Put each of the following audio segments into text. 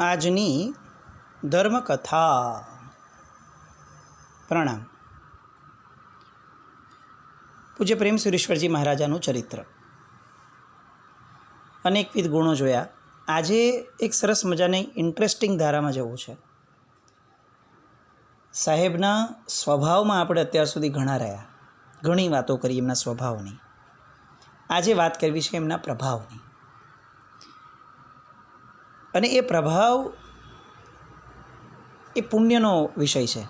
આજની ધર્મકથા. પ્રણામ. પૂજ્ય પ્રેમ સુરેશ્વરજી મહારાજાનું ચરિત્ર. અનેકવિધ ગુણો જોયા. આજે એક સરસ મજાની ઇન્ટરેસ્ટિંગ ધારામાં જવું છે. સાહેબના સ્વભાવમાં આપણે અત્યાર સુધી ઘણા રહ્યા, ઘણી વાતો કરી એમના સ્વભાવની. આજે વાત કરવી છે એમના પ્રભાવની. અને એ પ્રભાવ એ પુણ્યનો વિષય છે,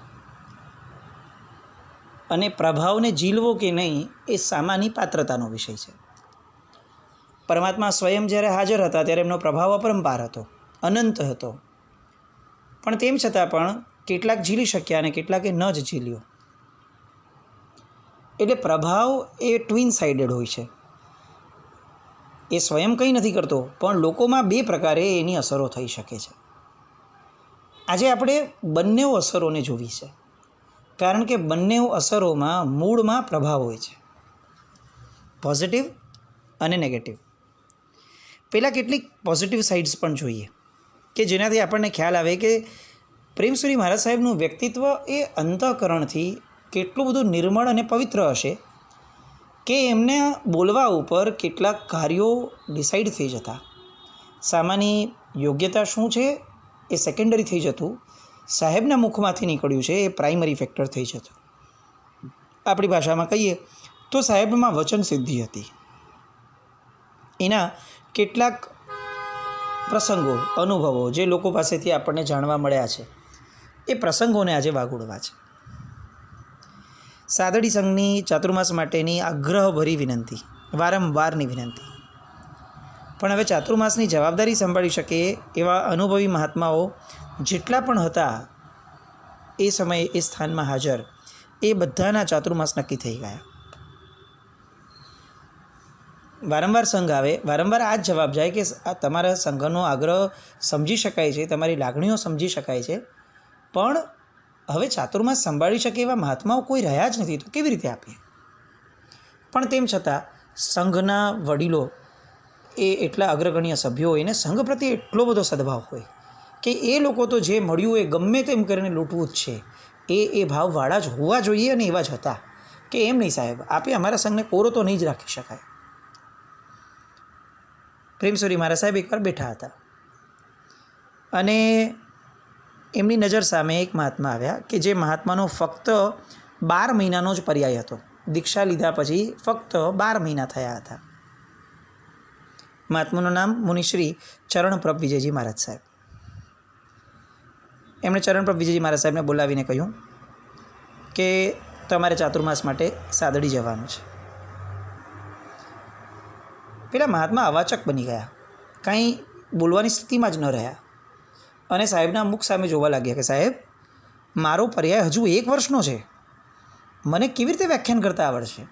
અને પ્રભાવને ઝીલવો કે નહીં એ સામાની પાત્રતાનો વિષય છે. પરમાત્મા સ્વયં જ્યારે હાજર હતા ત્યારે એમનો પ્રભાવ અપરંપાર હતો, અનંત હતો. પણ તેમ છતાં પણ કેટલાક ઝીલી શક્યા અને કેટલાકે ન જ ઝીલ્યો. એટલે પ્રભાવ એ ટ્વિન સાઇડેડ હોય છે. એ સ્વયં કંઈ નથી કરતો, પણ લોકોમાં બે પ્રકારે એની અસરો થઈ શકે છે. આજે આપણે બંને અસરોને જોવી છે, કારણ કે બંને અસરોમાં મૂળમાં પ્રભાવ હોય છે, પોઝિટિવ અને નેગેટિવ. પહેલાં કેટલીક પોઝિટિવ સાઇડ્સ પણ જોઈએ કે જેનાથી આપણને ખ્યાલ આવે કે પ્રેમસુરી મહારાજ સાહેબનું વ્યક્તિત્વ એ અંતઃકરણથી કેટલું બધું નિર્મળ અને પવિત્ર હશે કે એમને બોલવા ઉપર કેટલાક કાર્યો ડિસાઇડ થઈ જતા. સામાની યોગ્યતા શું છે એ સેકન્ડરી થઈ જતું, સાહેબના મુખમાંથી નીકળ્યું છે એ પ્રાઇમરી ફેક્ટર થઈ જતું. આપણી ભાષામાં કહીએ તો સાહેબમાં વચન સિદ્ધિ હતી. એના કેટલાક પ્રસંગો, અનુભવો જે લોકો પાસેથી આપણને જાણવા મળ્યા છે, એ પ્રસંગોને આજે વાગોળવા છે. સાદડી સંઘની ચાતુર્માસ માટેની આગ્રહભરી વિનંતી, વારંવારની વિનંતી. પણ હવે ચાતુર્માસની જવાબદારી સંભાળી શકે એવા અનુભવી મહાત્માઓ જેટલા પણ હતા એ સમયે એ સ્થાનમાં હાજર, એ બધાના ચાતુર્માસ નક્કી થઈ ગયા. વારંવાર સંઘ આવે, વારંવાર આ જ જવાબ જાય કે આ તમારા સંઘનો આગ્રહ સમજી શકાય છે, તમારી લાગણીઓ સમજી શકાય છે, પણ હવે ચાતુર્માસ સંભાળી શકે એવા મહાત્માઓ કોઈ રહ્યા જ નથી, તો કેવી રીતે આપીએ? પણ તેમ છતાં સંઘના વડીલો એ એટલા અગ્રગણ્ય સભ્યો હોય ને સંઘ પ્રત્યે એટલો બધો સદભાવ હોય કે એ લોકો તો જે મળ્યું એ ગમે તેમ કરીને લૂંટવું જ છે, એ ભાવવાળા જ હોવા જોઈએ અને એવા જ હતા કે એમ નહીં સાહેબ, આપે અમારા સંઘને કોરો તો નહીં જ રાખી શકાય. પ્રેમસુરી મહારાજ સાહેબ એકવાર બેઠા હતા અને એમની નજર સામે એક મહાત્મા આવ્યા કે જે મહાત્માનો ફક્ત 12 મહિનાનો જ પર્યાય હતો. દીક્ષા લીધા પછી ફક્ત 12 મહિના થયા હતા. મહાત્માનું નામ મુનિશ્રી ચરણપ્રભ વિજયજી મહારાજ સાહેબ. એમણે ચરણપ્રભ વિજયજી મહારાજ સાહેબને બોલાવીને કહ્યું કે તમારે ચાતુર્માસ માટે સાદડી જવાનું છે. પેલા મહાત્મા અવાચક બની ગયા, કાંઈ બોલવાની સ્થિતિમાં જ ન રહ્યા અને સાહેબના મુખ સામે જોવા લાગ્યા કે સાહેબ, મારો પર્યાય હજુ 1 વર્ષનો છે, મને કેવી રીતે વ્યાખ્યાન કરતા આવડશે?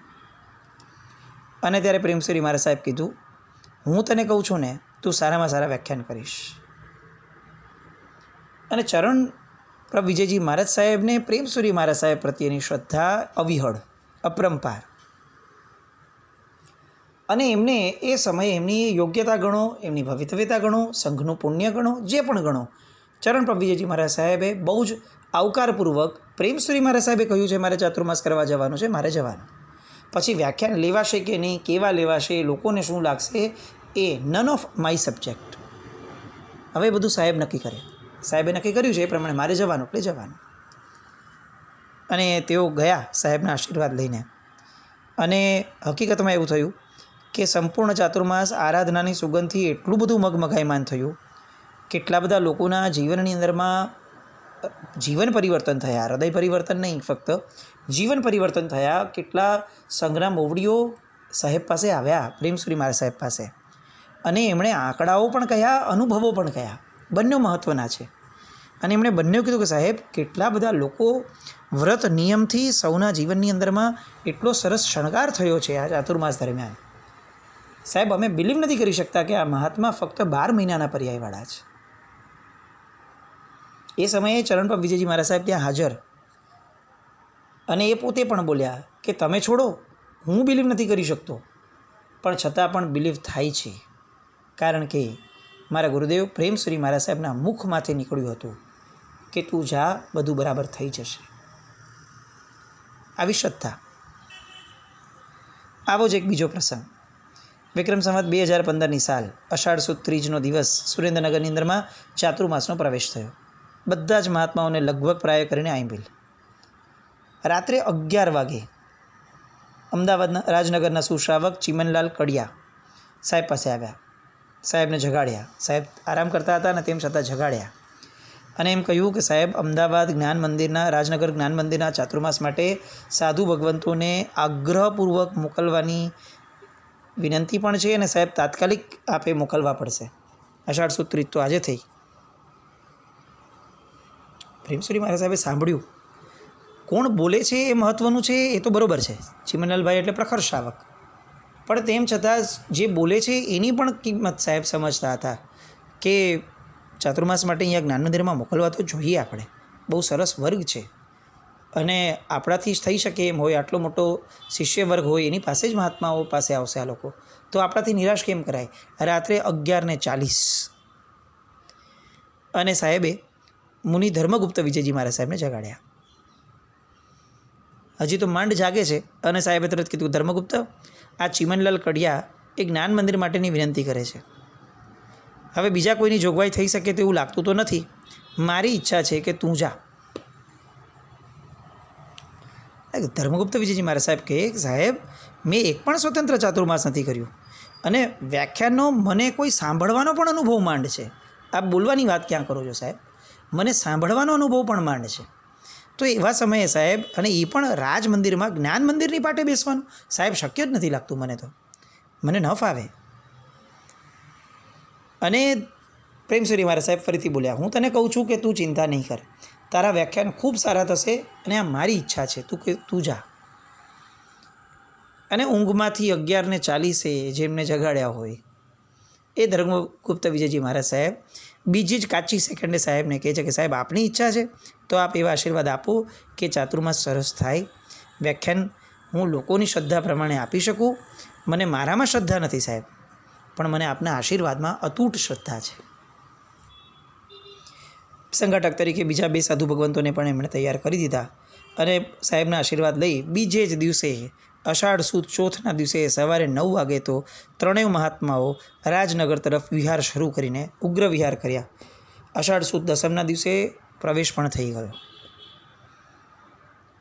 અને ત્યારે પ્રેમસુરી મહારાજ સાહેબ કીધું, હું તને કહું છું ને, તું સારામાં સારા વ્યાખ્યાન કરીશ. અને ચરણ પ્રભુ વિજયજી મહારાજ સાહેબને પ્રેમસુરી મહારાજ સાહેબ પ્રત્યેની શ્રદ્ધા અવિહળ, અપરંપાર. અને એમને એ સમયે એમની યોગ્યતા ગણો, એમની ભવિતવ્યતા ગણો, સંઘનું પુણ્ય ગણો, જે પણ ગણો, ચરણ પ્રભુ વિજયજી મહારાજ સાહેબે બહુ જ આવકારપૂર્વક પ્રેમસુરી મહારાજ સાહેબે કહ્યું છે મારે ચાતુર્માસ કરવા જવાનું છે, મારે જવાનું. પછી વ્યાખ્યાન લેવાશે કે નહીં, કેવા લેવાશે, લોકોને શું લાગશે, એ નન ઓફ માય સબ્જેક્ટ. હવે બધું સાહેબ નક્કી કરે. સાહેબે નક્કી કર્યું છે એ પ્રમાણે મારે જવાનું એટલે જવાનું. અને તેઓ ગયા સાહેબના આશીર્વાદ લઈને. અને હકીકતમાં એવું થયું કે સંપૂર્ણ ચાતુર્માસ આરાધનાની સુગંધથી એટલું બધું મગમગાયમાન થયું, કેટલા બધા લોકોના જીવનની અંદરમાં જીવન પરિવર્તન થયા, હૃદય પરિવર્તન નહીં, ફક્ત જીવન પરિવર્તન થયા. કેટલા સંઘના મોવડીઓ સાહેબ પાસે આવ્યા, પ્રેમસુરી મહારાજ સાહેબ પાસે, અને એમણે આંકડાઓ પણ કહ્યા, અનુભવો પણ કહ્યા. બંને મહત્ત્વના છે. અને એમણે બંને કીધું કે સાહેબ, કેટલા બધા લોકો વ્રત નિયમથી સૌના જીવનની અંદરમાં એટલો સરસ શણગાર થયો છે આ ચાતુર્માસ દરમિયાન. સાહેબ, અમે બિલીવ નથી કરી શકતા કે આ મહાત્મા ફક્ત 12 મહિનાના પર્યાયવાળા છે. એ સમયે ચરણપ્રભુ વિજયજી મહારાજ સાહેબ ત્યાં હાજર, અને એ પોતે પણ બોલ્યા કે તમે છોડો, હું બિલીવ નથી કરી શકતો, પણ છતાં પણ બિલીવ થાય છે, કારણ કે મારા ગુરુદેવ પ્રેમશ્રી મહારાજ સાહેબના મુખમાંથી નીકળ્યું હતું કે તું જા, બધું બરાબર થઈ જશે. આવી શ્રદ્ધા. આવો જ એક બીજો પ્રસંગ. વિક્રમ સંવત 2015ની સાલ, અષાઢ સુદ ત્રીજનો દિવસ સુરેન્દ્રનગરની અંદરમાં ચાતુર્માસનો પ્રવેશ થયો. બધા જ મહાત્માઓને લગભગ પ્રાય કરીને આંબીલ. રાત્રે 11 વાગે અમદાવાદના રાજનગરના સુશ્રાવક ચીમનલાલ કડિયા સાહેબ પાસે આવ્યા. સાહેબને જગાડ્યા. સાહેબ આરામ કરતા હતા અને તેમ છતાં જગાડ્યા અને એમ કહ્યું કે સાહેબ, અમદાવાદ જ્ઞાન મંદિરના, રાજનગર જ્ઞાન મંદિરના ચાતુર્માસ માટે સાધુ ભગવંતોને આગ્રહપૂર્વક મોકલવાની વિનંતી પણ છે અને સાહેબ તાત્કાલિક આપે મોકલવા પડશે. અષાઢ સુદ ત્રીજ તો આજે થઈ. પ્રેમશ્રી મહારાજ સાહેબે સાંભળ્યું. કોણ બોલે છે એ મહત્ત્વનું છે, એ તો બરાબર છે. ચીમનલાલભાઈ એટલે પ્રખર શ્રાવક, પણ તેમ છતાં જે બોલે છે એની પણ કિંમત સાહેબ સમજતા હતા કે ચાતુર્માસ માટે અહીંયા જ્ઞાન મંદિરમાં મોકલવા તો જોઈએ આપણે. બહુ સરસ વર્ગ છે અને આપણાથી જ થઈ શકે એમ હોય, આટલો મોટો શિષ્ય વર્ગ હોય, એની પાસે જ મહાત્માઓ પાસે આવશે આ લોકો, તો આપણાથી નિરાશ કેમ કરાય. રાત્રે 11:40 અને સાહેબે મુનિ ધર્મગુપ્ત વિજયજી મહારાજ સાહેબને જગાડ્યા. હજી તો માંડ જાગે છે અને સાહેબે તરત કીધું, ધર્મગુપ્ત, આ ચીમનલાલ કડિયા એ જ્ઞાન મંદિર માટેની વિનંતી કરે છે. હવે બીજા કોઈની જોગવાઈ થઈ શકે તેવું લાગતું તો નથી. મારી ઈચ્છા છે કે તું જા. ધર્મગુપ્ત વિજયજી મહારાજ સાહેબ કહે, સાહેબ મેં એક પણ સ્વતંત્ર ચાતુર્માસ નથી કર્યું અને વ્યાખ્યાનનો મને કોઈ સાંભળવાનો પણ અનુભવ માંડ છે. આપ બોલવાની વાત ક્યાં કરો છો સાહેબ? મને સાંભળવાનો અનુભવ પણ માંડ છે. તો એવા સમયે સાહેબ, અને એ પણ રાજ મંદિરમાં જ્ઞાન મંદિરની પાટે બેસવાનું, સાહેબ શક્ય જ નથી લાગતું મને. તો મને ન ફાવે. અને પ્રેમશ્રી મહારાજ સાહેબ ફરીથી બોલ્યા, હું તને કહું છું કે તું ચિંતા નહીં કર, તારા વ્યાખ્યાન ખૂબ સારા થશે અને આ મારી ઈચ્છા છે, તું જા. અને ઊંઘમાંથી 11:40 જેમને જગાડ્યા હોય એ ધર્મગુપ્ત વિજયજી મહારાજ સાહેબ બીજી જ કાચી સેકન્ડે સાહેબને કહે છે કે સાહેબ, આપની ઈચ્છા છે તો આપ એવા આશીર્વાદ આપો કે ચાતુર્માસ સરસ થાય. વ્યાખ્યાન હું લોકોની શ્રદ્ધા પ્રમાણે આપી શકું. મને મારામાં શ્રદ્ધા નથી સાહેબ, પણ મને આપના આશીર્વાદમાં અતૂટ શ્રદ્ધા છે. સંઘાટક તરીકે બીજા 2 સાધુ ભગવંતોને પણ એમણે તૈયાર કરી દીધા અને સાહેબના આશીર્વાદ લઈ બીજે જ દિવસે અષાઢ સુદ ચોથના દિવસે સવારે 9 વાગે તો ત્રણેય મહાત્માઓ રાજનગર તરફ વિહાર શરૂ કરીને ઉગ્ર વિહાર કર્યા. અષાઢ સુદ દસમના દિવસે પ્રવેશ પણ થઈ ગયો.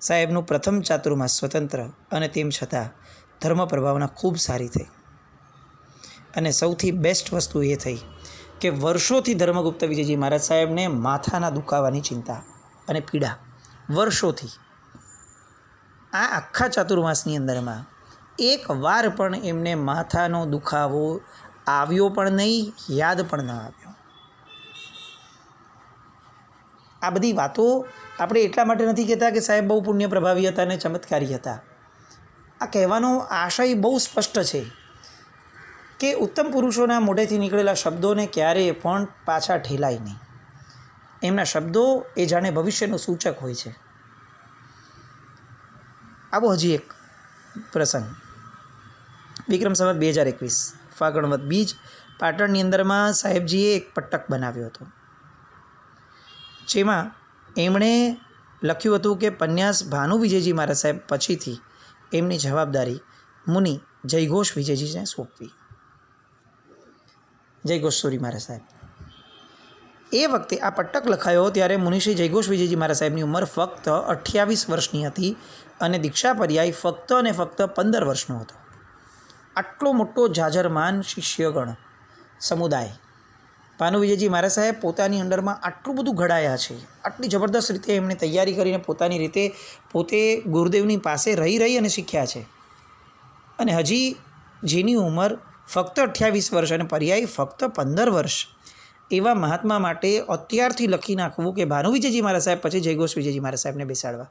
સાહેબનું પ્રથમ ચાતુર્માસ સ્વતંત્ર અને તેમ છતાં ધર્મ પ્રભાવના ખૂબ સારી થઈ. અને સૌથી બેસ્ટ વસ્તુ એ થઈ કે વર્ષોથી ધર્મગુપ્ત વિજયજી મહારાજ સાહેબને માથાના દુખાવાની ચિંતા અને પીડા, વર્ષોથી. આ આખા ચાતુર્માસની અંદરમાં એક વાર પણ એમને માથાનો દુખાવો આવ્યો પણ નહીં, યાદ પણ ન આવ્યો. આ બધી વાતો આપણે એટલા માટે નથી કહેતા કે સાહેબ બહુ પુણ્ય પ્રભાવી હતા અને ચમત્કારી હતા. આ કહેવાનો આશય બહુ સ્પષ્ટ છે કે ઉત્તમ પુરુષોના મોઢેથી નીકળેલા શબ્દોને ક્યારેય પણ પાછા ઠેલાય નહીં. એમના શબ્દો એ જાણે ભવિષ્યનું સૂચક હોય છે. આવો હજી એક પ્રસંગ. વિક્રમ સંવત 2021 ફાગણ વદ બીજ, પાટણની અંદરમાં સાહેબજીએ એક પટ્ટક બનાવ્યો હતો, જેમાં એમણે લખ્યું હતું કે પન્યાસ ભાનુ વિજયજી મહારાજ સાહેબ પછીથી એમની જવાબદારી મુનિ જયઘોષ વિજયજીને સોંપવી. જયઘોષ સુરી મહારાજ સાહેબ. એ વખતે આ પટ્ટક લખાયો ત્યારે મુનિશ્રી જયઘોષ વિજયજી મહારાજ સાહેબની ઉંમર ફક્ત 28 વર્ષની હતી અને દીક્ષા પર્યાય ફક્ત અને ફક્ત 15 વર્ષનો હતો. આટલો મોટો જાજરમાન શિષ્યગણ સમુદાય ભાનુ વિજયજી મહારાજ સાહેબ પોતાની અંડરમાં આટલું બધું ઘડાયા છે, આટલી જબરદસ્ત રીતે એમણે તૈયારી કરીને પોતાની રીતે પોતે ગુરુદેવની પાસે રહી અને શીખ્યા છે. અને હજી જેની ઉંમર ફક્ત 28 વર્ષ અને પર્યાય ફક્ત 15 વર્ષ, એવા મહાત્મા માટે અત્યારથી લખી નાખવું કે ભાનુ વિજયજી મહારાજ સાહેબ પછી જયઘોષ વિજયજી મહારાજ સાહેબને બેસાડવા.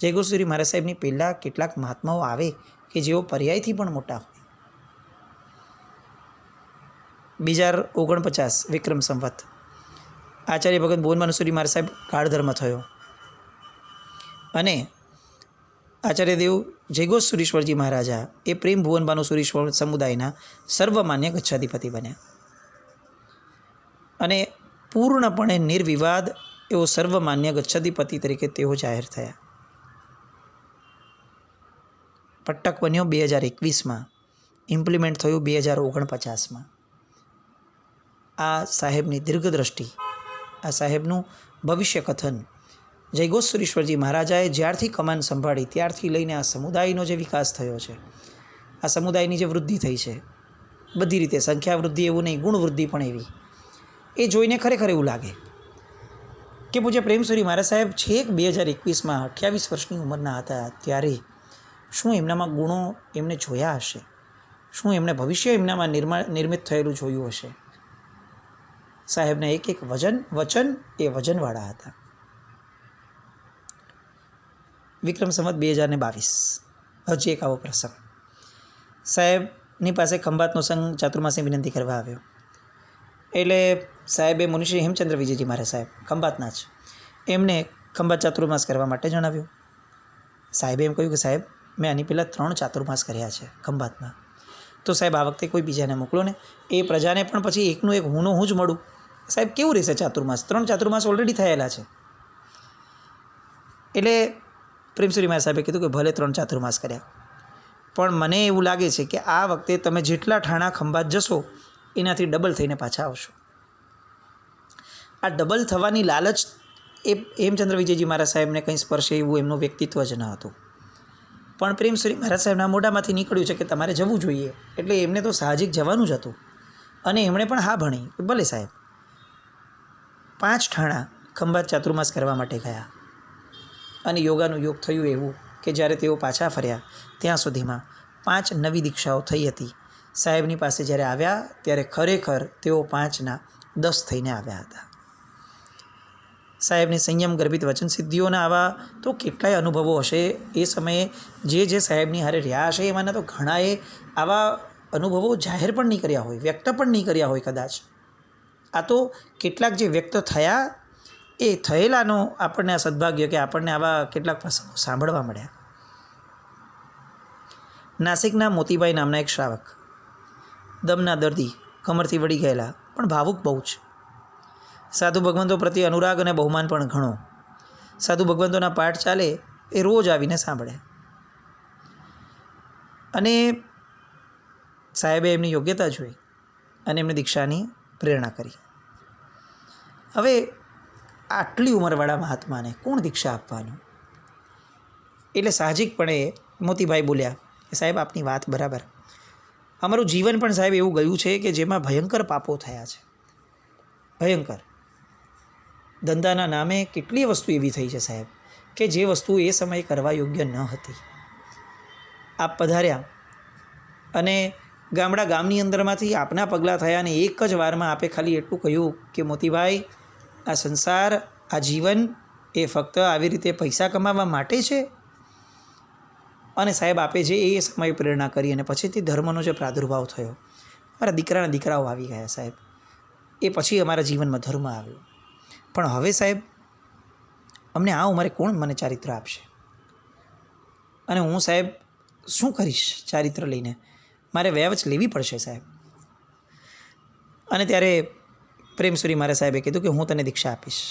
જયઘોષ સુરી મહારાજ સાહેબની પહેલાં કેટલાક મહાત્માઓ આવે કે જેઓ પર્યાયથી પણ મોટા હોય. 2049 વિક્રમ સંવત આચાર્ય ભગત ભુવન ભાનુસુરી મહારાજ સાહેબ કાળધર્મ થયો અને આચાર્યદેવ જયઘોષ સુરીશ્વરજી મહારાજા એ પ્રેમ ભુવન ભાનુસુરીશ્વર સમુદાયના સર્વમાન્ય ગચ્છાધિપતિ બન્યા. અને પૂર્ણપણે નિર્વિવાદ એવો સર્વમાન્ય ગચ્છધિપતિ તરીકે તેઓ જાહેર થયા. પટ્ટક બન્યો 2021માં, ઇમ્પ્લિમેન્ટ થયું 2049માં. આ સાહેબની દીર્ઘદ્રષ્ટિ, આ સાહેબનું ભવિષ્ય કથન, જયગોસ્વરીશ્વરજી મહારાજાએ જ્યારથી કમાન સંભાળી ત્યારથી લઈને આ સમુદાયનો જે વિકાસ થયો છે, આ સમુદાયની જે વૃદ્ધિ થઈ છે બધી રીતે, સંખ્યા વૃદ્ધિ એવું નહીં, ગુણ વૃદ્ધિ પણ એવી, એ જોઈને ખરેખર એવું લાગે કે પૂજ્ય પ્રેમસુરી મહારાજ સાહેબ છેક 2021માં 28 વર્ષની ઉંમરના હતા ત્યારે શું એમનામાં ગુણો એમને જોયા હશે, શું એમને ભવિષ્ય એમનામાં નિર્મિત થયેલું જોયું હશે. સાહેબના એક એક વચન એ વજનવાળા હતા. વિક્રમ સંવત 2022, હજી એક આવો પ્રસંગ. સાહેબની પાસે ખંભાતનો સંઘ ચાતુર્માસની વિનંતી કરવા આવ્યો. એટલે સાહેબે મુનિશ્રી હેમચંદ્ર વિજયજી મારા સાહેબ ખંભાતના જ, એમને ખંભાત ચાતુર્માસ કરવા માટે જણાવ્યું. સાહેબે એમ કહ્યું કે સાહેબ મેં આની પહેલાં 3 ચાતુર્માસ કર્યા છે ખંભાતમાં, તો સાહેબ આ વખતે કોઈ બીજાને મોકલો ને, એ પ્રજાને પણ પછી એકનું એક હું જ મળું. સાહેબ કેવું રહેશે ચાતુર્માસ, 3 ચાતુર્માસ ઓલરેડી થયેલા છે. એટલે પ્રેમસુરી મહારાજ સાહેબે કીધું કે ભલે 3 ચાતુર્માસ કર્યા, પણ મને એવું લાગે છે કે આ વખતે તમે જેટલા ઠાણા ખંભાત જશો એનાથી ડબલ થઈને પાછા આવશો. આ ડબલ થવાની લાલચ એ હેમચંદ્ર વિજયજી મહારાજ સાહેબને કંઈ સ્પર્શે એવું એમનું વ્યક્તિત્વ જ ન હતું. પણ પ્રેમસુરી મહારાજ સાહેબના મોઢામાંથી નીકળ્યું છે કે તમારે જવું જોઈએ, એટલે એમને તો સાહજિક જવાનું જ હતું. અને એમણે પણ હા ભણી, ભલે સાહેબ. 5 ઠાણા ખંભાત ચાતુર્માસ કરવા માટે ગયા અને યોગાનું યોગ થયું એવું કે જ્યારે તેઓ પાછા ફર્યા ત્યાં સુધીમાં 5 નવી દીક્ષાઓ થઈ હતી. સાહેબની પાસે જ્યારે આવ્યા ત્યારે ખરેખર તેઓ 5ના 10 થઈને આવ્યા હતા. સાહેબની સંયમ ગર્ભિત વચન સિદ્ધિઓના આવા તો કેટલાય અનુભવો હશે. એ સમયે જે સાહેબની હારે રહ્યા હશે એમાંના તો ઘણાએ આવા અનુભવો જાહેર પણ નહીં કર્યા હોય, વ્યક્ત પણ નહીં કર્યા હોય કદાચ. આ તો કેટલાક જે વ્યક્ત થયા એ થયેલાનો આપણને આ સદભાગ્ય કે આપણને આવા કેટલાક પ્રસંગો સાંભળવા મળ્યા. નાસિકના મોતીભાઈ નામના એક શ્રાવક, દમના દર્દી, કમરથી વળી ગયેલા, પણ ભાવુક બહુ જ. સાધુ ભગવંતો પ્રત્યે અનુરાગ અને બહુમાન પણ ઘણો. સાધુ ભગવંતોના પાઠ ચાલે એ રોજ આવીને સાંભળે. અને સાહેબે એમની યોગ્યતા જોઈ અને એમને દીક્ષાની પ્રેરણા કરી. હવે આટલી ઉંમરવાળા મહાત્માને કોણ દીક્ષા આપવાનું? એટલે સાહજિકપણે મોતીભાઈ બોલ્યા કે સાહેબ આપની વાત બરાબર, અમારું જીવન પણ સાહેબ એવું ગયું છે કે જેમાં ભયંકર પાપો થયા છે, ભયંકર. ધંધાના નામે કેટલી વસ્તુ એવી થઈ છે સાહેબ કે જે વસ્તુ એ સમયે કરવા યોગ્ય ન હતી. આપ પધાર્યા અને ગામની અંદરમાંથી આપના પગલાં થયા અને એક જ વારમાં આપે ખાલી એટલું કહ્યું કે મોતીભાઈ, આ સંસાર, આ જીવન એ ફક્ત આવી રીતે પૈસા કમાવા માટે છે. અને સાહેબ આપે જે એ સમયે પ્રેરણા કરી અને પછીથી ધર્મનો જે પ્રાદુર્ભાવ થયો, મારા દીકરાના દીકરાઓ આવી ગયા સાહેબ, એ પછી અમારા જીવનમાં ધર્મ આવ્યો. પણ હવે સાહેબ અમને આ ઉંમરે કોણ મને ચારિત્ર આપશે? અને હું સાહેબ શું કરીશ ચારિત્ર લઈને? મારે વેવચ લેવી પડશે સાહેબ. અને ત્યારે પ્રેમસુરી મારા સાહેબે કીધું કે હું તને દીક્ષા આપીશ,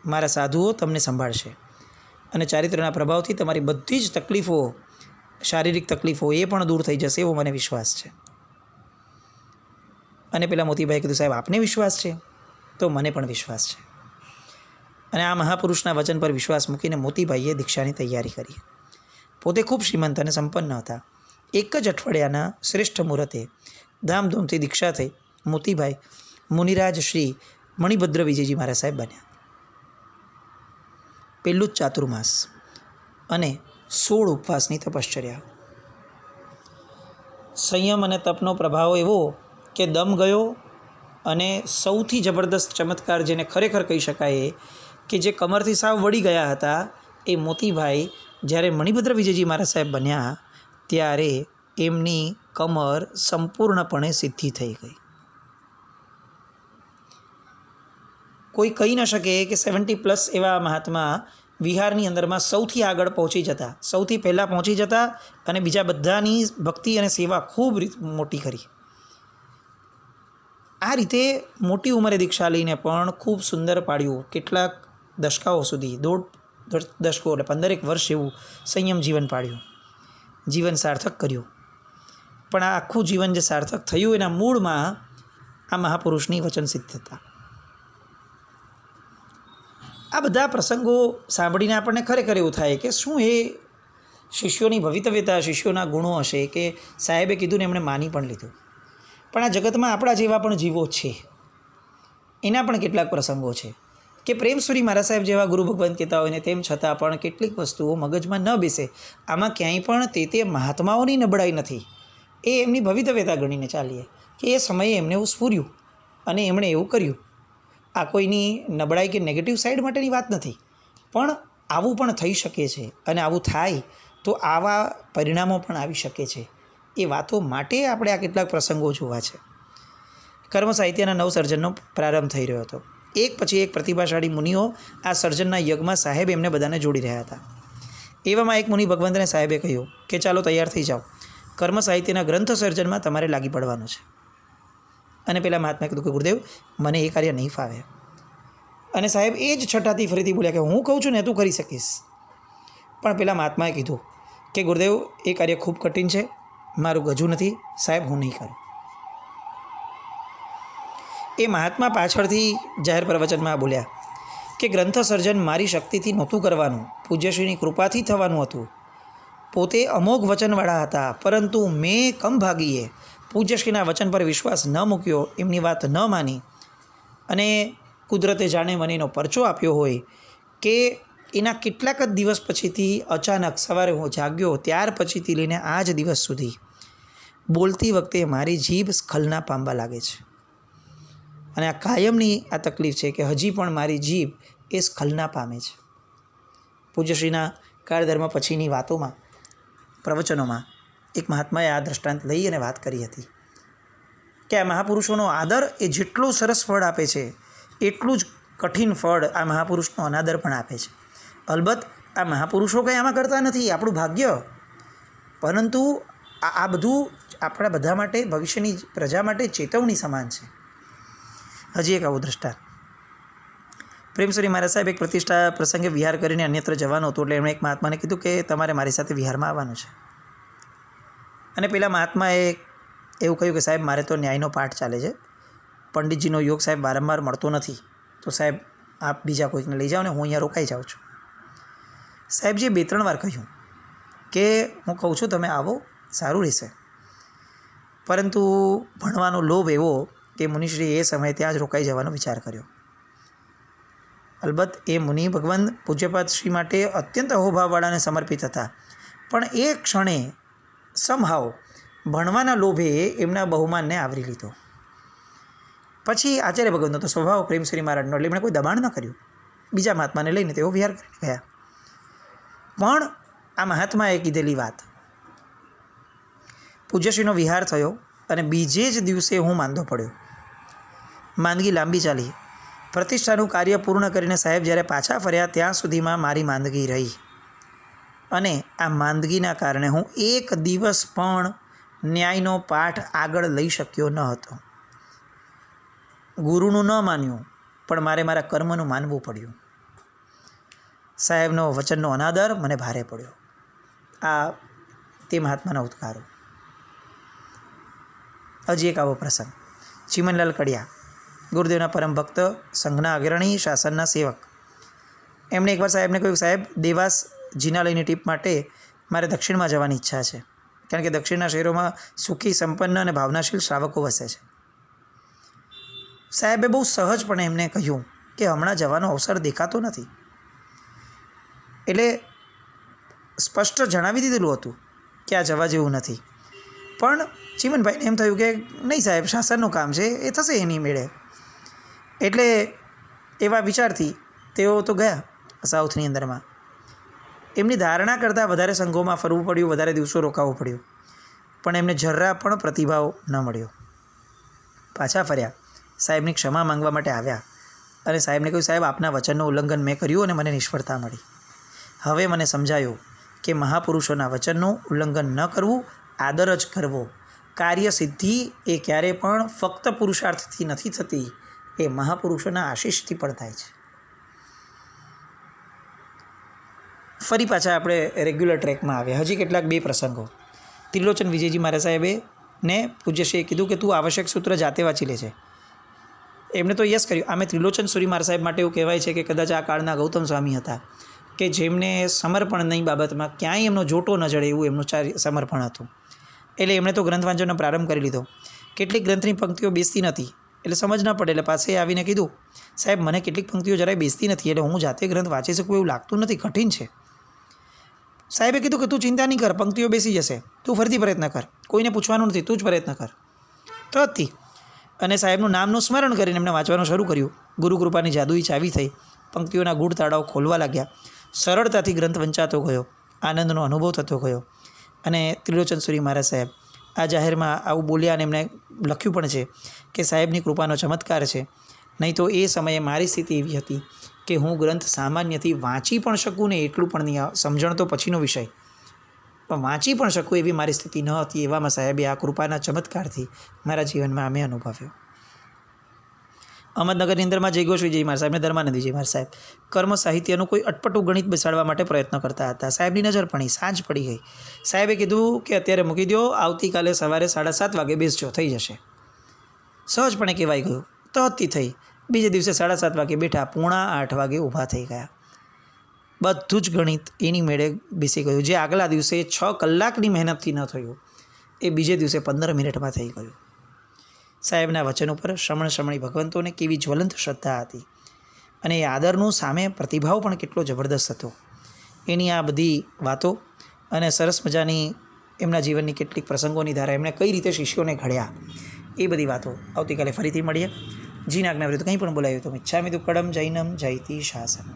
મારા સાધુઓ તમને સંભાળશે અને ચારિત્રના પ્રભાવથી તમારી બધી જ તકલીફો, શારીરિક તકલીફો એ પણ દૂર થઈ જશે એવો મને વિશ્વાસ છે. અને પેલા મોતીભાઈએ કીધું સાહેબ આપને વિશ્વાસ છે તો મને પણ વિશ્વાસ છે. અને આ મહાપુરુષના વચન પર વિશ્વાસ મૂકીને મોતીભાઈએ દીક્ષાની તૈયારી કરી. પોતે ખૂબ શ્રીમંત અને સંપન્ન હતા. એક જ અઠવાડિયાના શ્રેષ્ઠ મુહૂર્તે ધામધૂમથી દીક્ષા થઈ મોતીભાઈ મુનિરાજ શ્રી મણિભદ્ર વિજયજી મહારાજ સાહેબ બન્યા. પહેલું જ ચાતુર્માસ અને 16 ઉપવાસની તપશ્ચર્યા. સંયમ અને તપનો પ્રભાવ એવો કે દમ ગયો. અને સૌથી જબરદસ્ત ચમત્કાર જેને ખરેખર કહી શકાય કે જે કમરથી સાવ વળી ગયા હતા, એ મોતીભાઈ જ્યારે મણિભદ્ર વિજયજી મહારાજ સાહેબ બન્યા ત્યારે એમની કમર સંપૂર્ણપણે સીધી થઈ ગઈ. કોઈ કહી ન શકે કે 70+ એવા મહાત્મા વિહારની અંદરમાં સૌથી આગળ પહોંચી જતા, સૌથી પહેલાં પહોંચી જતા અને બીજા બધાની ભક્તિ અને સેવા ખૂબ મોટી કરી. આ રીતે મોટી ઉંમરે દીક્ષા લઈને પણ ખૂબ સુંદર પાડ્યું. કેટલાક દશકાઓ સુધી, 1.5 દશકો એટલે 15 વર્ષ જેવું સંયમ જીવન પાડ્યું, જીવન સાર્થક કર્યું. પણ આ આખું જીવન જે સાર્થક થયું એના મૂળમાં આ મહાપુરુષની વચન સિદ્ધતા. આ બધા પ્રસંગો સાંભળીને આપણને ખરેખર એવું થાય કે શું એ શિષ્યોની ભવિતવ્યતા, શિષ્યોના ગુણો હશે કે સાહેબે કીધું ને એમણે માની પણ લીધું. પણ આ જગતમાં આપણા જેવા પણ જીવો છે, એના પણ કેટલાક પ્રસંગો છે કે પ્રેમસુરી મહારાજ સાહેબ જેવા ગુરુ ભગવાન કહેતા હોય ને તેમ છતાં પણ કેટલીક વસ્તુઓ મગજમાં ન બેસે. આમાં ક્યાંય પણ તે મહાત્માઓની નબળાઈ નથી, એ એમની ભવિતવ્યતા ગણીને ચાલીએ કે એ સમયે એમને એવું સ્ફૂર્યું અને એમણે એવું કર્યું. આ કોઈની નબળાઈ કે નેગેટિવ સાઈડ માટેની વાત નથી, પણ આવું પણ થઈ શકે છે અને આવું થાય તો આવા પરિણામો પણ આવી શકે છે. એ વાતો માટે આપણે આ કેટલાક પ્રસંગો જોવા છે. કર્મ સાહિત્યના નવસર્જનનો પ્રારંભ થઈ રહ્યો હતો. એક પછી એક પ્રતિભાશાળી મુનિઓ આ સર્જનના યજ્ઞમાં સાહેબ એમને બધાને જોડી રહ્યા હતા. એવામાં એક મુનિ ભગવંતને સાહેબે કહ્યું કે ચાલો તૈયાર થઈ જાઓ, કર્મ સાહિત્યના ગ્રંથ સર્જનમાં તમારે લાગી પડવાનું છે. અને પેલા મહાત્માએ કીધું કે ગુરુદેવ, મને એ કાર્ય નહીં ફાવે. અને સાહેબ એ જ છઠ્ઠાથી ફરીથી બોલ્યા કે હું કહું છું ને તું કરી શકીશ. પણ પેલા મહાત્માએ કીધું કે ગુરુદેવ, એ કાર્ય ખૂબ કઠિન છે, મારું ગજું નથી, સાહેબ હું નહીં કરું. એ મહાત્મા પાછળથી જાહેર પ્રવચનમાં બોલ્યા કે ગ્રંથ સર્જન મારી શક્તિથી નહોતું કરવાનું, પૂજ્યશ્રીની કૃપાથી થવાનું હતું. પોતે અમોઘ વચનવાળા હતા, પરંતુ મેં કમભાગીએ પૂજ્યશ્રીના વચન પર વિશ્વાસ ન મૂક્યો, એમની વાત ન માની અને કુદરતે જાણે મને એનો પરચો આપ્યો હોય કે એના કેટલાક જ દિવસ પછીથી અચાનક સવારે હું જાગ્યો ત્યાર પછીથી લઈને આ જ દિવસ સુધી બોલતી વખતે મારી જીભ સ્ખલના પામવા લાગે છે. અને આ કાયમની આ તકલીફ છે કે હજી પણ મારી જીભ એ સ્ખલના પામે છે. પૂજ્યશ્રીના કાળધર્મ પછીની વાતોમાં, પ્રવચનોમાં એક મહાત્માએ આ દૃષ્ટાંત લઈ અને વાત કરી હતી કે આ મહાપુરુષોનો આદર એ જેટલું સરસ ફળ આપે છે, એટલું જ કઠિન ફળ આ મહાપુરુષનો અનાદર પણ આપે છે. અલબત્ત આ મહાપુરુષો કંઈ આમાં કરતા નથી, આપણું ભાગ્ય, પરંતુ આ બધું આપણા બધા માટે, ભવિષ્યની પ્રજા માટે ચેતવણી સમાન છે. હજી એક આવું દ્રષ્ટાંત. પ્રેમસુરી મહારાજ સાહેબ એક પ્રતિષ્ઠા પ્રસંગે વિહાર કરીને અન્યત્ર જવાનું હતું, એટલે એમણે એક મહાત્માને કીધું કે તમારે મારી સાથે વિહારમાં આવવાનું છે. અને પેલા મહાત્માએ એવું કહ્યું કે સાહેબ, મારે તો ન્યાયનો પાઠ ચાલે છે, પંડિતજીનો યોગ સાહેબ વારંવાર મળતો નથી, તો સાહેબ આપ બીજા કોઈકને લઈ જાઓ ને હું અહીંયા રોકાઈ જાઉં છું. સાહેબજીએ 2-3 વાર કહ્યું કે હું કહું છું તમે આવો, સારું રહેશે. પરંતુ ભણવાનો લોભ એવો કે મુનિશ્રી એ સમયે ત્યાં જ રોકાઈ જવાનો વિચાર કર્યો. અલબત્ત એ મુનિ ભગવાન પૂજ્યપાદ શ્રી માટે અત્યંત અહોભાવવાળા અને સમર્પિત હતા, પણ એ ક્ષણે સમહાવ ભણવાના લોભે એમના બહુમાનને આવરી લીધો. પછી આચાર્ય ભગવંતનો તો સ્વભાવ પ્રેમશ્રી મહારાજનો, એટલે એમણે કોઈ દબાણ ન કર્યું. બીજા મહાત્માને લઈને તેઓ વિહાર કરીને ગયા. પણ આ મહાત્માએ કીધેલી વાત, પૂજ્યશ્રીનો વિહાર થયો અને બીજે જ દિવસે હું માંદો પડ્યો. માંદગી લાંબી ચાલી. પ્રતિષ્ઠાનું કાર્ય પૂર્ણ કરીને સાહેબ જ્યારે પાછા ફર્યા ત્યાં સુધીમાં મારી માંદગી રહી અને આ માંદગીના કારણે હું એક દિવસ પણ ન્યાયનો પાઠ આગળ લઈ શક્યો ન હતો. ગુરુનું ન માન્યું, પણ મારે મારા કર્મનું માનવું પડ્યું. સાહેબનો વચનનો અનાદર મને ભારે પડ્યો. આ તે મહાત્માના ઉદ્ગારો. હજી એક આવો પ્રસંગ. ચીમનલાલ કડિયા, ગુરુદેવના પરમ ભક્ત, સંઘના અગ્રણી, શાસનના સેવક. એમણે એકવાર સાહેબને કહ્યું, સાહેબ, દેવાસ જિનાલયની ટીપ માટે મારે દક્ષિણમાં જવાની ઈચ્છા છે, કારણ કે દક્ષિણના શહેરોમાં સુખી, સંપન્ન અને ભાવનાશીલ શ્રાવકો વસે છે. સાહેબે બહુ સહજપણે એમને કહ્યું કે હમણાં જવાનો અવસર દેખાતો નથી. એટલે સ્પષ્ટ જણાવી દીધેલું હતું કે આ જવા જેવું નથી. પણ ચીમનભાઈને એમ થયું કે નહીં સાહેબ, શાસનનું કામ છે, એ થશે એની મેળે. એટલે એવા વિચારથી તેઓ તો ગયા સાઉથની અંદરમાં. એમની ધારણા કરતાં વધારે સંઘોમાં ફરવું પડ્યું, વધારે દિવસો રોકાવું પડ્યું, પણ એમને જરા પણ પ્રતિભાવ ન મળ્યો. પાછા ફર્યા, સાહેબની ક્ષમા માંગવા માટે આવ્યા અને સાહેબને કહ્યું, સાહેબ, આપના વચનનું ઉલ્લંઘન મેં કર્યું અને મને નિષ્ફળતા મળી. હવે મને સમજાયું કે મહાપુરુષોના વચનનું ઉલ્લંઘન ન કરવું, આદર જ કરવો કાર્યસિદ્ધિ એ ક્યારેય પણ ફક્ત પુરુષાર્થથી નથી થતી, એ મહાપુરુષોના આશીષથી પણ થાય છે. ફરી પાછા આપણે રેગ્યુલર ટ્રેકમાં આવ્યા. હજી કેટલાક 2 પ્રસંગો. ત્રિલોચન વિજયજી મહારાજ સાહેબે ને પૂજ્યશ્રીએ કીધું કે તું આવશ્યક સૂત્ર જાતે વાંચી લે છે. એમણે તો યસ કર્યું. આમે ત્રિલોચન સુરી મહારાજ સાહેબ માટે એવું કહેવાય છે કે કદાચ આ કાળના ગૌતમ સ્વામી હતા કે જેમને સમર્પણની બાબતમાં ક્યાંય એમનો જોટો ન જડે એવું એમનું સમર્પણ હતું. એટલે એમણે તો ગ્રંથ વાંચનનો પ્રારંભ કરી લીધો. કેટલીક ગ્રંથની પંક્તિઓ બેસતી નથી એટલે સમજ ન પડે, એટલે પાસે આવીને કીધું, સાહેબ મને કેટલીક પંક્તિઓ જરાય બેસતી નથી, એટલે હું જાતે ગ્રંથ વાંચી શકું એવું લાગતું નથી, કઠિન છે. સાહેબે કીધું કે તું ચિંતા નહીં કર, પંક્તિઓ બેસી જશે, તું ફરીથી પ્રયત્ન કર, કોઈને પૂછવાનું નથી, તું જ પ્રયત્ન કર. તો હતી. અને સાહેબનું નામનું સ્મરણ કરીને એમણે વાંચવાનું શરૂ કર્યું. ગુરુકૃપાની જાદુઈ ચાવી થઈ. પંક્તિઓના ગૂઢ તાળાઓ ખોલવા લાગ્યા. સરળતાથી ગ્રંથ વંચાતો ગયો. આનંદનો અનુભવ થતો ગયો. અને ત્રિલોચન સુરી મહારાજ સાહેબ આ જાહેરમાં આવું બોલ્યા અને એમણે લખ્યું પણ છે કે સાહેબની કૃપાનો ચમત્કાર છે. નહીં તો એ સમયે મારી સ્થિતિ એવી હતી કે હું ગ્રંથ સામાન્યથી વાંચી પણ શકું ને એટલું પણ નહીં, સમજણ તો પછીનો વિષય, પણ વાંચી પણ શકું એવી મારી સ્થિતિ ન હતી. એવામાં સાહેબે આ કૃપાના ચમત્કારથી મારા જીવનમાં અમે અનુભવ્યો. અહમદનગરની અંદરમાં જય ઘોષ વિજય મહારાજ સાહેબ ને ધર્માનંદજી મહારાજ સાહેબ કર્મ સાહિત્યનું કોઈ અટપટું ગણિત બેસાડવા માટે પ્રયત્ન કરતા હતા. સાહેબની નજર પડી, સાંજ પડી ગઈ. સાહેબે કીધું કે અત્યારે મૂકી દો, આવતીકાલે સવારે 7:30 વાગે બેસજો, થઈ જશે. સહજપણે કહેવાઈ ગયું. તો હતી થઈ. બીજે દિવસે 7:30 વાગે બેઠા, 7:45 વાગે ઊભા થઈ ગયા. બધું જ ગણિત એની મેળે બેસી ગયું. જે આગલા દિવસે 6 કલાકની મહેનતથી ન થયું એ બીજે દિવસે 15 મિનિટમાં થઈ ગયું. સાહેબના વચન ઉપર શ્રમણી ભગવંતોને કેવી જ્વલંત શ્રદ્ધા હતી અને એ આદરનું સામે પ્રતિભાવ પણ કેટલો જબરદસ્ત હતો. એની આ બધી વાતો અને સરસ મજાની એમના જીવનની કેટલીક પ્રસંગોની ધારા એમણે કઈ રીતે શિષ્યોને ઘડ્યા એ બધી વાતો આવતીકાલે ફરીથી મળીએ. જીના આજ્ઞા વિરુદ્ધ કંઈ પણ બોલાયું તો મિચ્છામિ દુક્કડમ જૈનમ જયતિ શાસનમ.